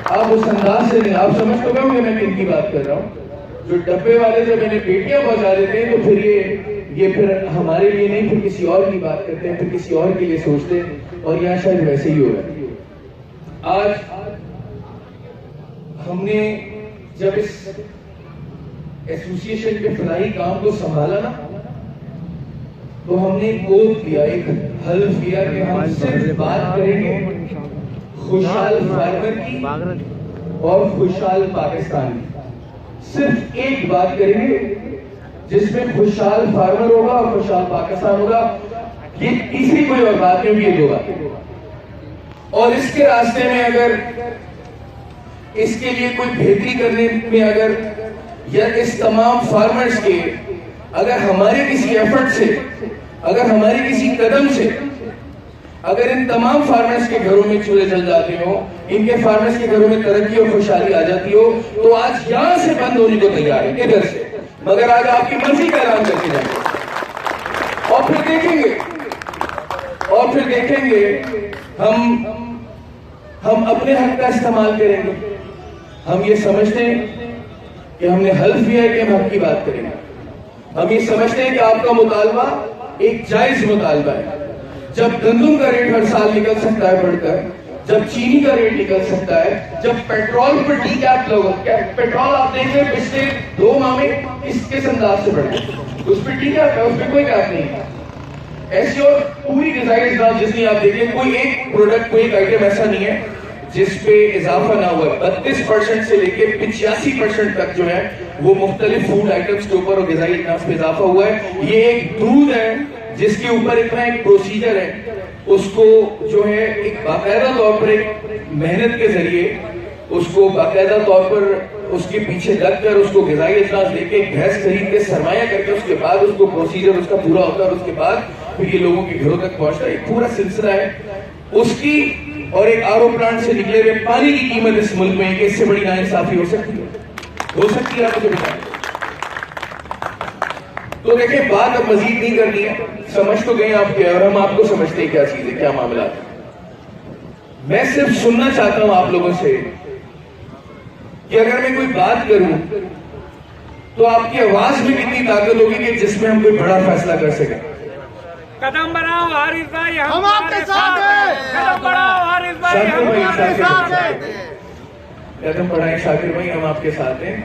آپ اس انداز سے نہیں، آپ سمجھ تو گئے کہ میں کن کی بات کر رہا ہوں. جو ڈبے والے جب انہیں پیٹیاں پہنچا دیتے ہیں تو پھر یہ پھر ہمارے لیے نہیں، پھر کسی اور کی بات کرتے ہیں، پھر کسی اور کے لیے سوچتے ہیں. اور یہاں شاید ویسے ہی ہو رہا ہے. آج ہم نے جب اس ایسوسیشن کے فلاحی کام کو سنبھالا نا، تو ہم نے ایک اوتھ لیا، ایک حلف لیا کہ ہم صرف بات کریں گے خوشحال فارمر کی اور خوشحال پاکستان کی. صرف ایک بات کریں گے جس میں خوشحال فارمر ہوگا اور خوشحال پاکستان ہوگا. یہ تیسری کوئی اور بات نہیں ہوگی، یہ دو باتیں. اور اس کے راستے میں اگر اس کے لیے کوئی بہتری کرنے میں اگر یا اس تمام فارمرز کے اگر ہمارے کسی ایفرٹ سے، اگر ہمارے کسی قدم سے اگر ان تمام فارمرز کے گھروں میں چولہے جل جاتے ہو، ان کے فارمرز کے گھروں میں ترقی اور خوشحالی آ جاتی ہو، تو آج یہاں سے بند ہونے کو تیار ہے، ادھر سے، مگر آج آپ کی مرضی کا اعلان کر کے جائیں گے. اور پھر دیکھیں گے ہم اپنے حق کا استعمال کریں گے. ہم یہ سمجھتے ہیں کہ ہم نے حلف کیا ہے کہ ہم حق کی بات کریں گے. ہم یہ سمجھتے ہیں کہ آپ کا مطالبہ ایک جائز مطالبہ ہے. جب گندم کا ریٹ ہر سال نکل سکتا ہے بڑھ کر، جب چینی کا ریٹ نکل سکتا ہے، جب پیٹرول پر ڈی کیپ لوگ، پیٹرول آپ دیکھ رہے پچھلے 2 ماہ میں کس انداز سے بڑھ گئے، اس پہ ڈی کیپ ہے، اس پہ کوئی کیپ نہیں ہے. ایسی اور پوری غذائی اجزاء جتنی آپ دیکھیں، کوئی ایک پروڈکٹ، کوئی ایک آئٹم ایسا نہیں ہے جس پہ اضافہ نہ ہوا ہے. 32% سے لے کے 85% تک جو ہے وہ مختلف فوڈ آئٹمز کے اوپر اور غذائی اجناس پہ اضافہ ہوا ہے. یہ ایک دودھ ہے جس کے اوپر اتنا ایک پروسیجر ہے، اس کو جو ہے ایک باقاعدہ طور پر ایک محنت کے ذریعے اس کو باقاعدہ طور پر اس کے پیچھے لگ کر اس کو غذائی اجناس لے کے بھینس خرید کے سرمایہ کر کے اس کے بعد اس کو پروسیجر اس کا پورا ہوتا ہے، اور اس کے بعد پھر یہ لوگوں کے گھروں تک پہنچتا ہے. ایک پورا سلسلہ ہے اس کی. اور ایک آر او پلانٹ سے نکلے ہوئے پانی کی قیمت اس ملک میں کہ اس سے بڑی ناانصافی ہو سکتی ہے؟ آپ مجھے بتائیں. تو دیکھیں، بات اب مزید نہیں کرنی ہے، سمجھ تو گئے آپ کیا، اور ہم آپ کو سمجھتے ہیں کیا چیز ہے، کیا معاملات ہے. میں صرف سننا چاہتا ہوں آپ لوگوں سے کہ اگر میں کوئی بات کروں تو آپ کی آواز میں کتنی طاقت ہوگی کہ جس میں ہم کوئی بڑا فیصلہ کر سکیں. قدم بڑھاؤ حارث بھائی، ہم آپ کے ساتھ ہیں. قدم بڑھاؤ حارث بھائی، ہم آپ کے ساتھ ہیں. قدم بڑھائیں شاکر بھائی، ہم آپ کے ساتھ ہیں.